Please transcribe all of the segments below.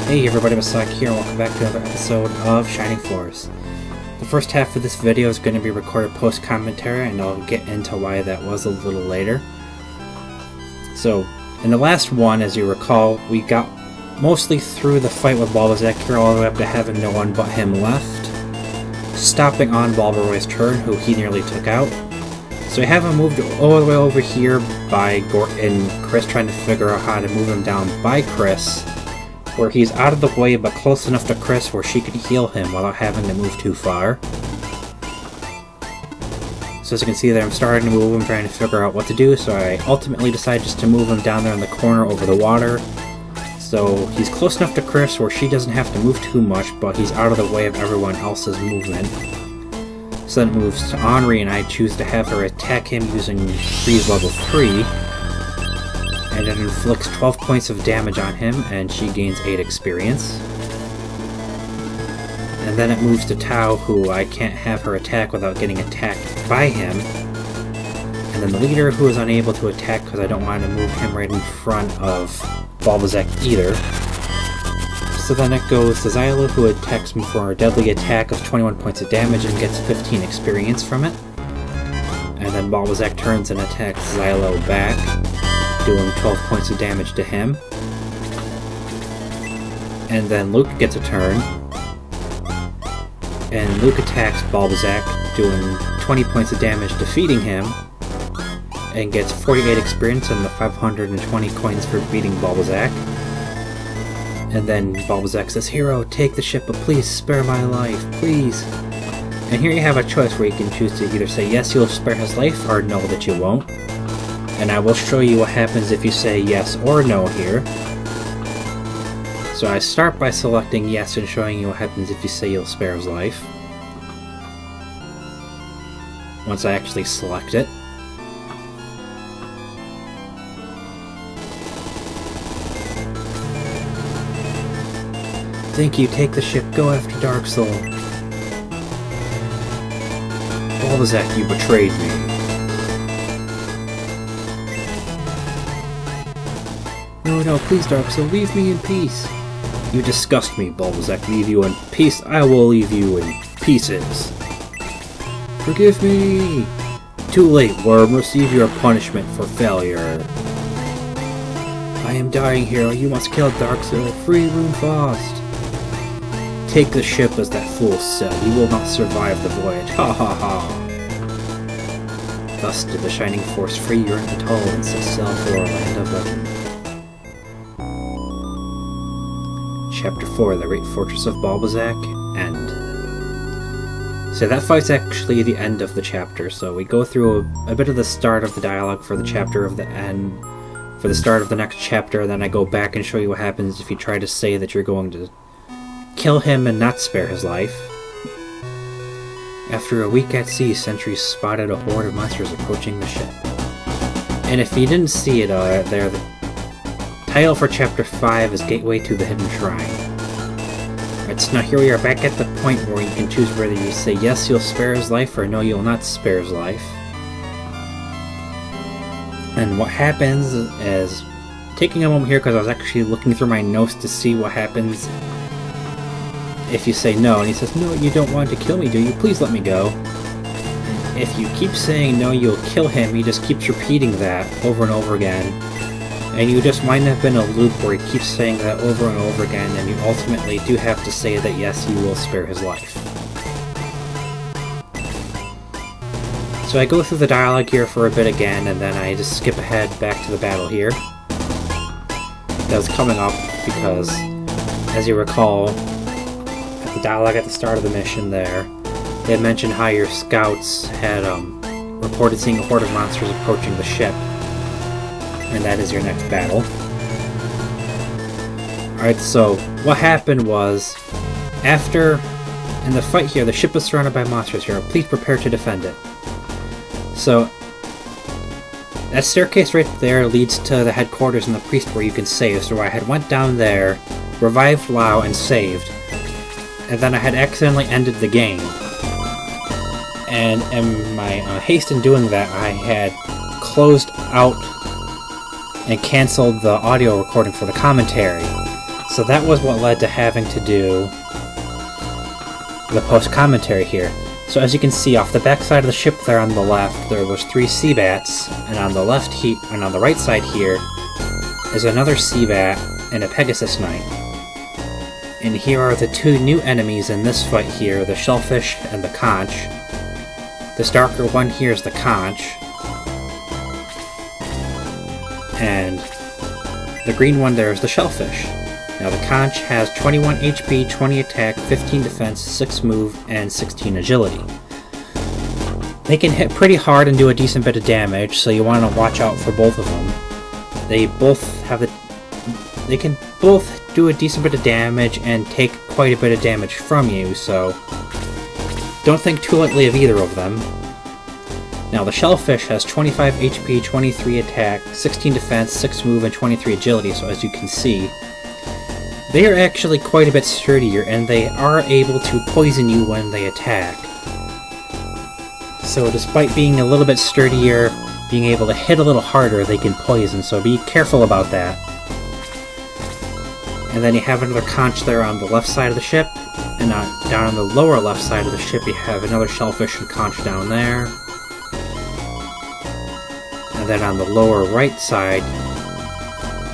Hey everybody, Balbazak here, and welcome back to another episode of Shining Force. The first half of this video is going to be recorded post-commentary, and I'll get into why that was a little later. So, in the last one, as you recall, we got mostly through the fight with Balbazak here, all the way up to having no one but him left, stopping on Balbaroy's turn, who he nearly took out. So we have him moved all the way over here by and Chris trying to figure out how to move him down by Chris, where he's out of the way but close enough to Chris where she could heal him without having to move too far. So as you can see there, I'm starting to move him, trying to figure out what to do, so I ultimately decide just to move him down there in the corner over the water. So he's close enough to Chris where she doesn't have to move too much, but he's out of the way of everyone else's movement. So then it moves to Henri, and I choose to have her attack him using Freeze level 3. And it inflicts 12 points of damage on him, and she gains 8 experience. And then it moves to Tao, who I can't have her attack without getting attacked by him. And then the leader, who is unable to attack because I don't want to move him right in front of Balbazak either. So then it goes to Xylo, who attacks me for a deadly attack of 21 points of damage and gets 15 experience from it. And then Balbazak turns and attacks Xylo back, doing 12 points of damage to him. And then Luke gets a turn, and Luke attacks Balbazak, doing 20 points of damage, defeating him, and gets 48 experience and the 520 coins for beating Balbazak. And then Balbazak says, "Hero, take the ship, but please spare my life, please." And here you have a choice where you can choose to either say yes, you'll spare his life, or no, that you won't. And I will show you what happens if you say yes or no here. So I start by selecting yes and showing you what happens if you say you'll spare his life. Once I actually select it. Thank you, take the ship, go after Dark Soul. Balbazak, you betrayed me. No, please, Dark Soul, leave me in peace. You disgust me, Balbazak. Leave you in peace. I will leave you in pieces. Forgive me. Too late, worm. Receive your punishment for failure. I am dying, hero. You must kill Dark Soul. Free Runefaust. Take the ship, as that fool said. He will not survive the voyage. Ha ha ha. Thus did the Shining Force free your intolerance and sail for a land of legend. Chapter 4, The Great Fortress of Balbazak, End. So that fight's actually the end of the chapter, so we go through a bit of the start of the dialogue for the chapter of the end, for the start of the next chapter, and then I go back and show you what happens if you try to say that you're going to kill him and not spare his life. After a week at sea, sentries spotted a horde of monsters approaching the ship. And if you didn't see it there, the title for Chapter 5 is Gateway to the Hidden Shrine. Alright, so now here we are back at the point where you can choose whether you say yes, you'll spare his life, or no, you'll not spare his life. And what happens is, taking a moment here because I was actually looking through my notes to see what happens if you say no, and he says, "No, you don't want to kill me, do you? Please let me go." If you keep saying no, you'll kill him, he just keeps repeating that over and over again. And you just wind up in a loop where he keeps saying that over and over again, and you ultimately do have to say that yes, you will spare his life. So I go through the dialogue here for a bit again, and then I just skip ahead back to the battle here. That was coming up because, as you recall, the dialogue at the start of the mission there, they had mentioned how your scouts had reported seeing a horde of monsters approaching the ship, and that is your next battle. Alright, so what happened was, in the fight here, the ship is surrounded by monsters here. Please prepare to defend it. So that staircase right there leads to the headquarters and the priest where you can save. So I had went down there, revived Lao, and saved. And then I had accidentally ended the game. And in my haste in doing that, I had closed out and canceled the audio recording for the commentary. So that was what led to having to do the post-commentary here. So as you can see, off the back side of the ship there on the left, there was 3 Seabats, and on the right side here is another Seabat and a Pegasus Knight. And here are the 2 new enemies in this fight here, the Shellfish and the Conch. This darker one here is the Conch, and the green one there is the Shellfish. Now the Conch has 21 HP, 20 attack, 15 defense, 6 move, and 16 agility. They can hit pretty hard and do a decent bit of damage, so you want to watch out for both of them. They can both do a decent bit of damage and take quite a bit of damage from you, so don't think too lightly of either of them. Now the Shellfish has 25 HP, 23 attack, 16 defense, 6 move, and 23 agility, so as you can see, they are actually quite a bit sturdier, and they are able to poison you when they attack. So despite being a little bit sturdier, being able to hit a little harder, they can poison, so be careful about that. And then you have another Conch there on the left side of the ship, and down on the lower left side of the ship you have another Shellfish and Conch down there. And then on the lower right side,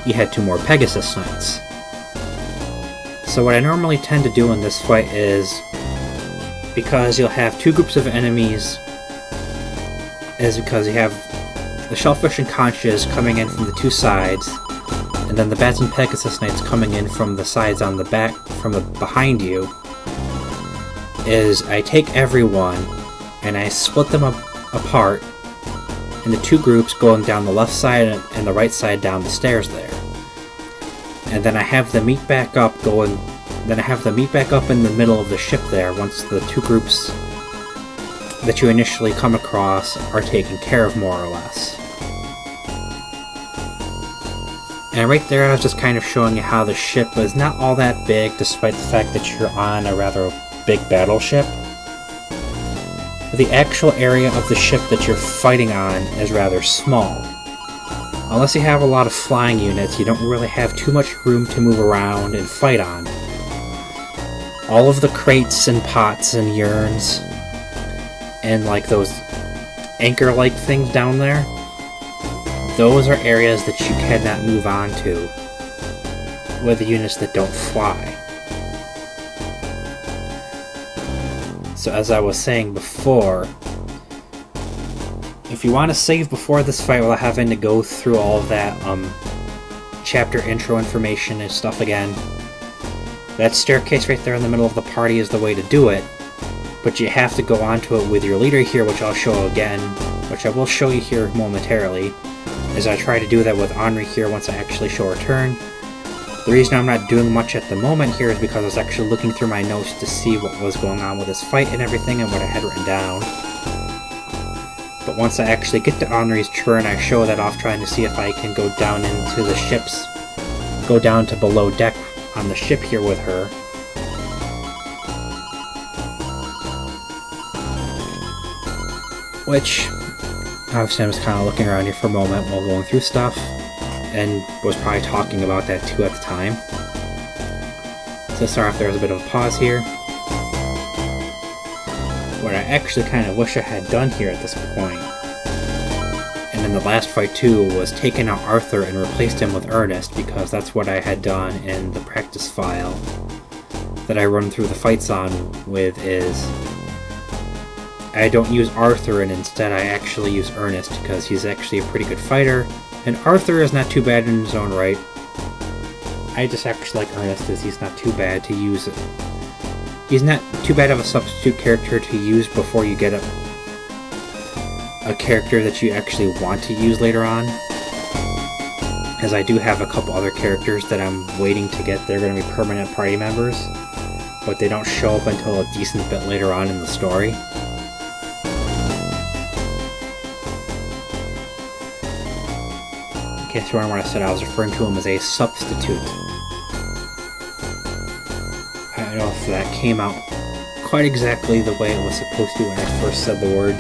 you had 2 more Pegasus Knights. So what I normally tend to do in this fight is, because you'll have 2 groups of enemies, is because you have the Shellfish and Conches coming in from the 2 sides, and then the Bats and Pegasus Knights coming in from the sides on the back, from the behind you, is I take everyone and I split them apart into 2 groups going down the left side and the right side down the stairs there. And then I have them meet back up in the middle of the ship there once the 2 groups that you initially come across are taken care of, more or less. And right there I was just kind of showing you how the ship is not all that big, despite the fact that you're on a rather big battleship. The actual area of the ship that you're fighting on is rather small. Unless you have a lot of flying units, you don't really have too much room to move around and fight on. All of the crates and pots and urns, and like those anchor-like things down there, those are areas that you cannot move on to with the units that don't fly. So as I was saying before, if you want to save before this fight without having to go through all of that chapter intro information and stuff again, that staircase right there in the middle of the party is the way to do it. But you have to go onto it with your leader here, which I'll show again, which I will show you here momentarily, as I try to do that with Henri here once I actually show her turn. The reason I'm not doing much at the moment here is because I was actually looking through my notes to see what was going on with this fight and everything and what I had written down. But once I actually get to Henri's turn, I show that off, trying to see if I can go down into the ships, go down to below deck on the ship here with her. Which, obviously I was kind of looking around here for a moment while going through stuff, and was probably talking about that too at the time. So to start off, there was a bit of a pause here. What I actually kind of wish I had done here at this point, and in the last fight too, was taken out Arthur and replaced him with Ernest, because that's what I had done in the practice file that I run through the fights on with. Is I don't use Arthur, and instead I actually use Ernest, because he's actually a pretty good fighter, and Arthur is not too bad in his own right. I just actually like Ernest, as he's not too bad to use. He's not too bad of a substitute character to use before you get a character that you actually want to use later on. As I do have a couple other characters that I'm waiting to get. They're going to be permanent party members, but they don't show up until a decent bit later on in the story. In case you were wondering what I said, I was referring to him as a substitute. I don't know if that came out quite exactly the way it was supposed to when I first said the word.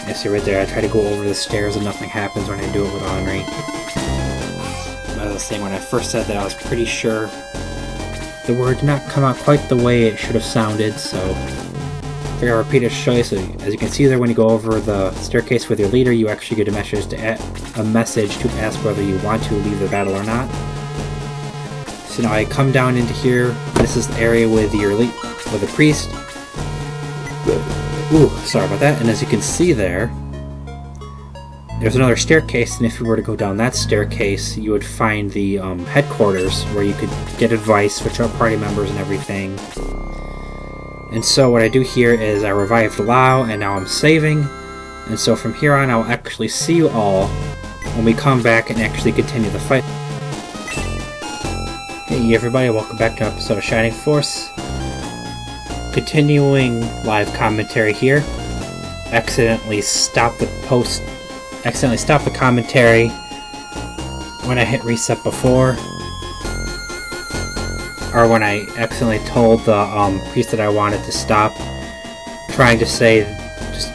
You see right there, I try to go over the stairs and nothing happens when I do it with Henri. As I was saying when I first said that I was pretty sure the word did not come out quite the way it should have sounded, so I'm going to repeat it to show you. So as you can see there, when you go over the staircase with your leader, you actually get a message to ask whether you want to leave the battle or not. So now I come down into here. This is the area with the priest. Ooh, sorry about that. And as you can see there, there's another staircase, and if you were to go down that staircase, you would find the headquarters where you could get advice, switch out party members and everything. And so what I do here is I revived Lao, and now I'm saving. And so from here on, I'll actually see you all when we come back and actually continue the fight. Hey everybody, welcome back to an episode of Shining Force. Continuing live commentary here. Accidentally stopped the commentary when I hit reset before, or when I accidentally told the priest that I wanted to stop, trying to say, just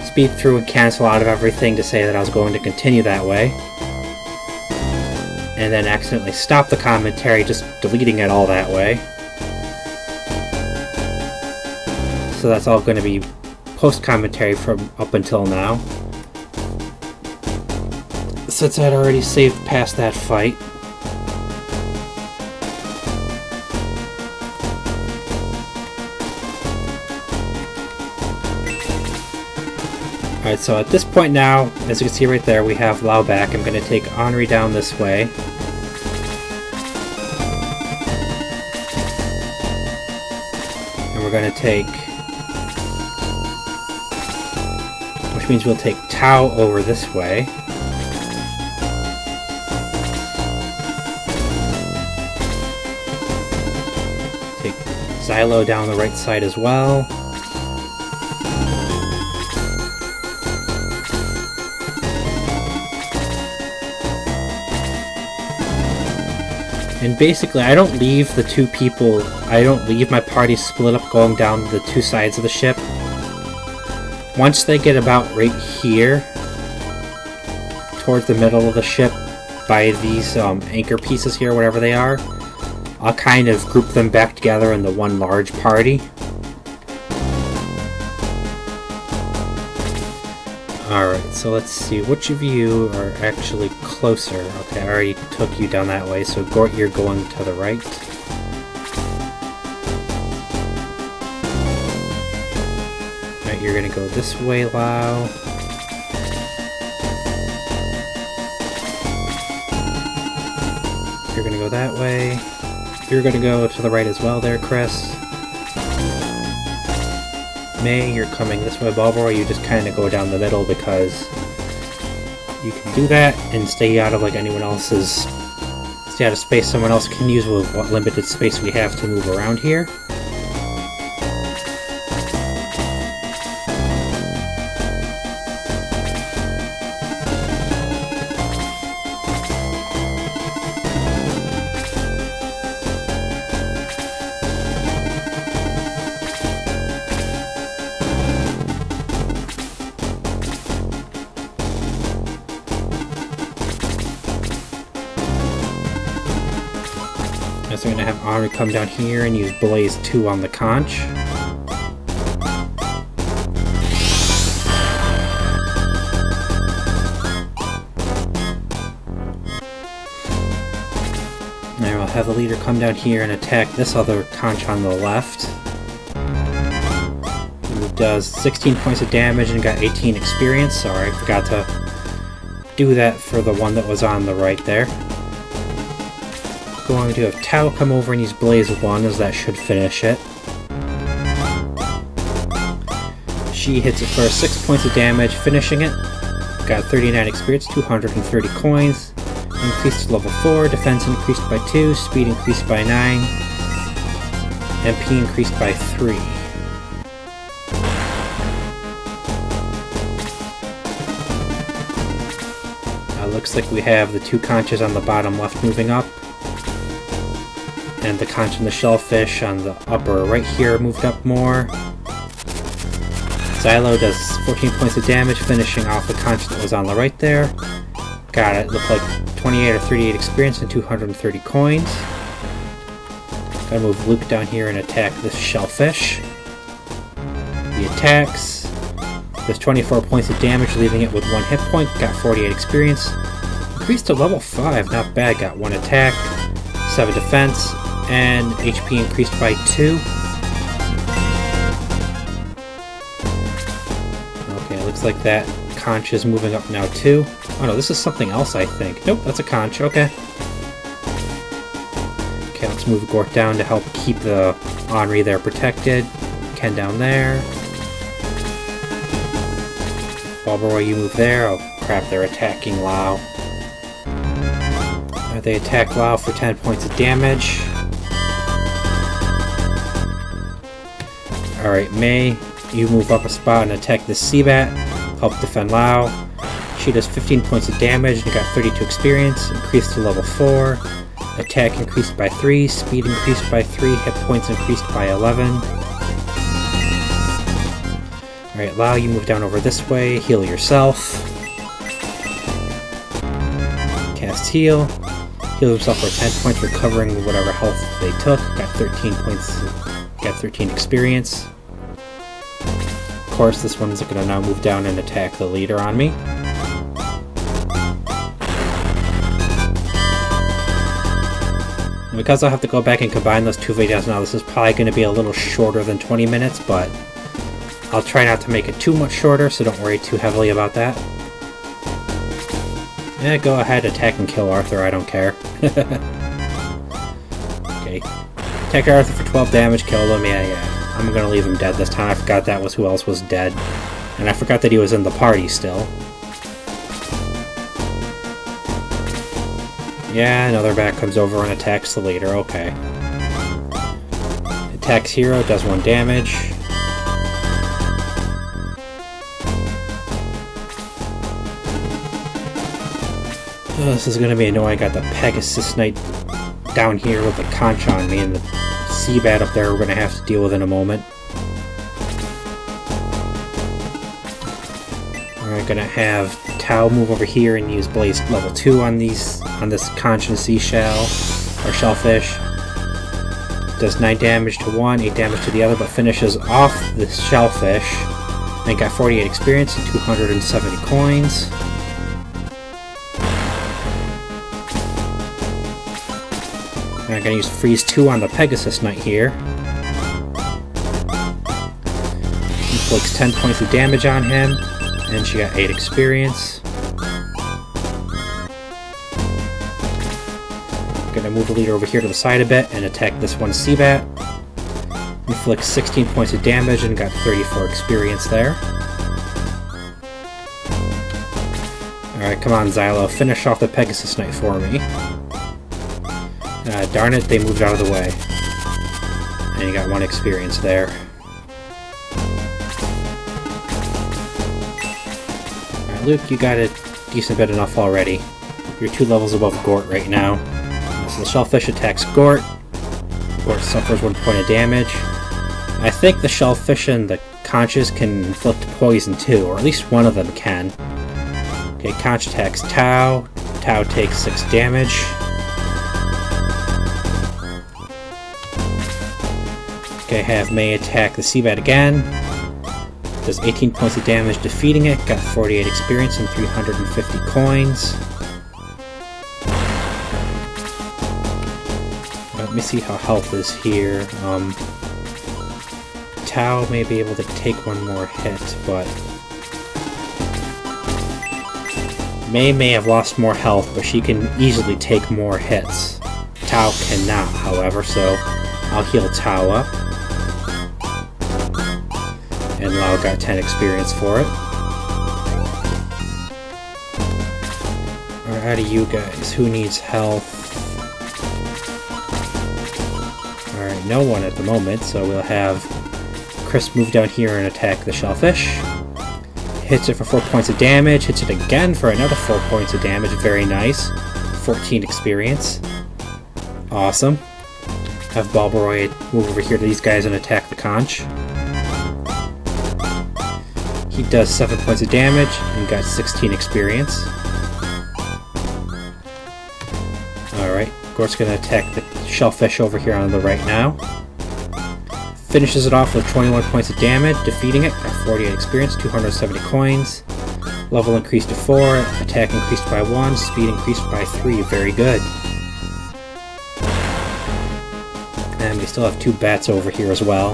speed through and cancel out of everything to say that I was going to continue that way, and then accidentally stop the commentary, just deleting it all that way. So that's all going to be post-commentary from up until now, since I'd already saved past that fight. Alright, so at this point now, as you can see right there, we have Lao back. I'm going to take Henri down this way. And we're going to take... which means we'll take Tao over this way. Take Xylo down the right side as well. And basically, I don't leave my party split up going down the two sides of the ship. Once they get about right here, towards the middle of the ship, by these anchor pieces here, whatever they are, I'll kind of group them back together into one large party. Alright, so let's see, which of you are actually closer? Okay, I already took you down that way, so Gort, you're going to the right. Alright, you're gonna go this way, Lao. You're gonna go that way. You're gonna go to the right as well there, Chris. May, you're coming this way. Balbazak, you just kind of go down the middle because you can do that and stay out of stay out of space someone else can use with what limited space we have to move around here. So I'm going to have Henri come down here and use Blaze 2 on the conch. Now I'll have the leader come down here and attack this other conch on the left. It does 16 points of damage and got 18 experience. Sorry, I forgot to do that for the one that was on the right there. Going to have Tao come over and use Blaze 1, as that should finish it. She hits it for 6 points of damage, finishing it. Got 39 experience, 230 coins. Increased to level 4, defense increased by 2, speed increased by 9, MP increased by 3. Looks like we have the two conches on the bottom left moving up, and the conch and the shellfish on the upper right here moved up more. Xylo does 14 points of damage, finishing off the conch that was on the right there. Got it. Looked like 28 or 38 experience and 230 coins. Gotta move Luke down here and attack this shellfish. He attacks. Does 24 points of damage, leaving it with 1 hit point. Got 48 experience. Increased to level 5, not bad. Got 1 attack, 7 defense, and HP increased by 2. Okay, looks like that conch is moving up now too. Oh no, this is something else I think. Nope, that's a conch, okay. Okay, let's move Gort down to help keep the Henri there protected. Ken down there. Balbazak, you move there. Oh crap, they're attacking Lao. They attack Lao for 10 points of damage. Alright, May, you move up a spot and attack this Seabat. Help defend Lao. She does 15 points of damage and got 32 experience. Increased to level 4. Attack increased by 3. Speed increased by 3. Hit points increased by 11. Alright, Lao, you move down over this way. Heal yourself. Cast heal. Heal himself for 10 points, recovering whatever health they took. Got 13 points. Got 13 experience. Of course, this one's going to now move down and attack the leader on me. Because I'll have to go back and combine those two videos now, this is probably going to be a little shorter than 20 minutes, but I'll try not to make it too much shorter, so don't worry too heavily about that. Yeah, go ahead, attack and kill Arthur, I don't care. Okay. Attack Arthur for 12 damage, killed him, yeah. I'm gonna leave him dead this time. I forgot that was who else was dead. And I forgot that he was in the party still. Yeah, another bat comes over and attacks the leader, okay. Attacks hero, does 1 damage. Oh, this is going to be annoying. I got the Pegasus Knight down here with the conch on me, and the Seabat up there we're going to have to deal with in a moment. Alright, going to have Tao move over here and use Blaze level 2 on this conch and seashell, or shellfish. Does 9 damage to one, 8 damage to the other, but finishes off the shellfish. And got 48 experience and 270 coins. And I'm going to use Freeze 2 on the Pegasus Knight here. Inflicts 10 points of damage on him, and she got 8 experience. I'm going to move the leader over here to the side a bit and attack this one Seabat. Inflicts 16 points of damage and got 34 experience there. Alright, come on Xylo, finish off the Pegasus Knight for me. Darn it, they moved out of the way. And you got 1 experience there. Alright, Luke, you got a decent bit enough already. You're 2 levels above Gort right now. So the shellfish attacks Gort. Gort suffers 1 point of damage. I think the shellfish and the conches can inflict poison too, or at least one of them can. Okay, conch attacks Tao. Tao takes 6 damage. Okay, have May attack the Seabat again. Does 18 points of damage defeating it. Got 48 experience and 350 coins. Let me see how health is here. Tao may be able to take 1 more hit, but May have lost more health, but she can easily take more hits. Tao cannot, however, so I'll heal Tao up. And Lao got 10 experience for it. Alright, out of you guys, who needs health? Alright, no one at the moment, so we'll have Chris move down here and attack the shellfish. Hits it for 4 points of damage, hits it again for another 4 points of damage, very nice. 14 experience. Awesome. Have Balbazak move over here to these guys and attack the conch. He does 7 points of damage and got 16 experience. course, going to attack the shellfish over here on the right now. Finishes it off with 21 points of damage, defeating it. Got 48 experience, 270 coins. Level increased to 4, attack increased by 1, speed increased by 3. Very good. And we still have 2 bats over here as well.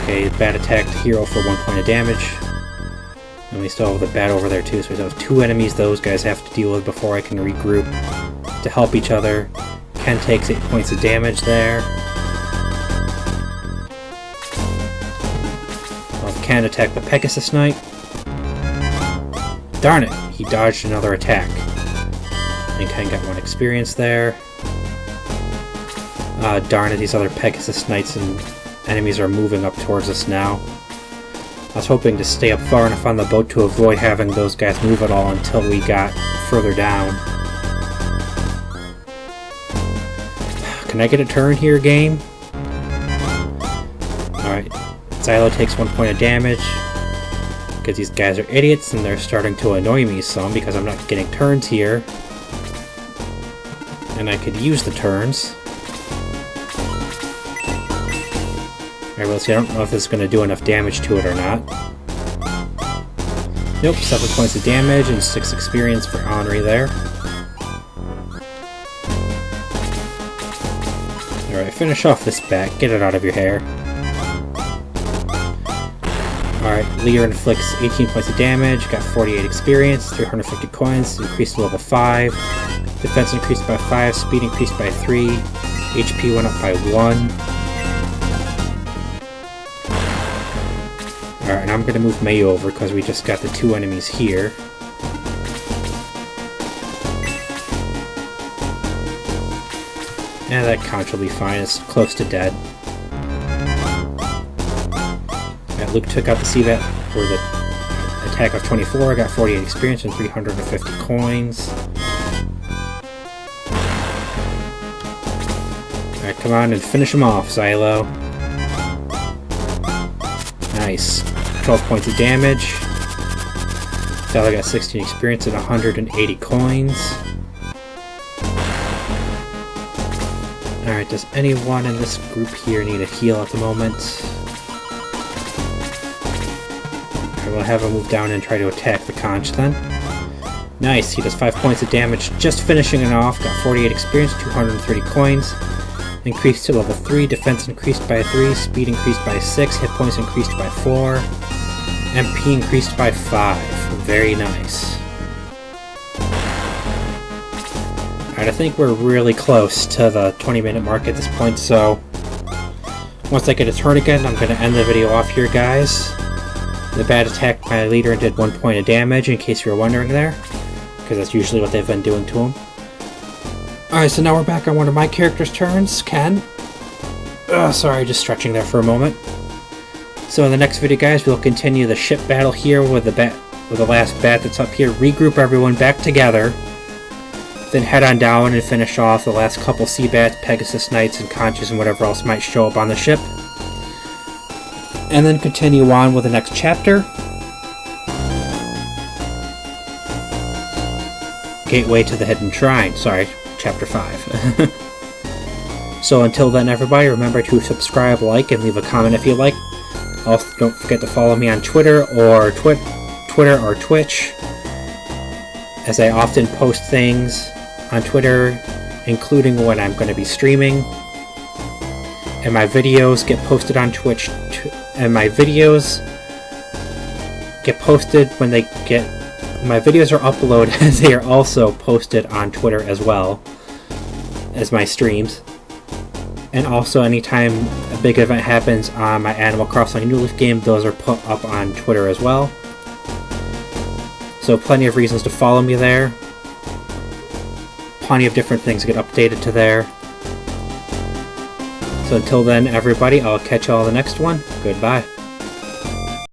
Okay, bat attacked hero for 1 point of damage. And we still have the bat over there too, so we have 2 enemies those guys have to deal with before I can regroup to help each other. Ken takes 8 points of damage there. Ken attack the Pegasus Knight. Darn it, he dodged another attack. And Ken got 1 experience there. Darn it, these other Pegasus Knights and enemies are moving up towards us now. I was hoping to stay up far enough on the boat to avoid having those guys move at all until we got further down. Can I get a turn here, game? Alright, Xylo takes 1 point of damage because these guys are idiots and they're starting to annoy me some because I'm not getting turns here. And I could use the turns. Alright, well, see, I don't know if this is going to do enough damage to it or not. Nope, 7 points of damage and 6 experience for Henri there. Alright, finish off this bat. Get it out of your hair. Alright, Lear inflicts 18 points of damage, got 48 experience, 350 coins, increased to level 5. Defense increased by 5, speed increased by 3, HP went up by 1. Alright, and I'm going to move May over because we just got the 2 enemies here. And that conch will be fine, it's close to dead. Right, Luke took out the Seabat for the attack of 24, got 48 experience and 350 coins. Alright, come on and finish him off, Xylo. Nice. 12 points of damage. Xylo got 16 experience and 180 coins. Alright, does anyone in this group here need a heal at the moment? Alright, we'll have him move down and try to attack the conch then. Nice, he does 5 points of damage, just finishing it off. Got 48 experience, 230 coins. Increased to level 3, defense increased by 3, speed increased by 6, hit points increased by 4, MP increased by 5. Very nice. Alright, I think we're really close to the 20-minute mark at this point, so once I get a turn again, I'm going to end the video off here, guys. The bat attacked my leader and did 1 point of damage, in case you were wondering there, because that's usually what they've been doing to him. Alright, so now we're back on one of my character's turns, Ken. Sorry, just stretching there for a moment. So in the next video, guys, we'll continue the ship battle here with the last bat that's up here, regroup everyone back together, then head on down and finish off the last couple sea bats, Pegasus Knights, and conches, and whatever else might show up on the ship. And then continue on with the next chapter. Gateway to the Hidden Shrine. Sorry, Chapter 5. So until then, everybody, remember to subscribe, like, and leave a comment if you like. Also, don't forget to follow me on Twitter or Twitch, as I often post things on Twitter, including when I'm going to be streaming. And my videos get posted on Twitch, and my videos get posted when they get... My videos are uploaded, as they are also posted on Twitter as well as my streams. And also, anytime a big event happens on my Animal Crossing New Leaf game, those are put up on Twitter as well. So plenty of reasons to follow me there. Plenty of different things get updated to there. So until then, everybody, I'll catch you all in the next one. Goodbye.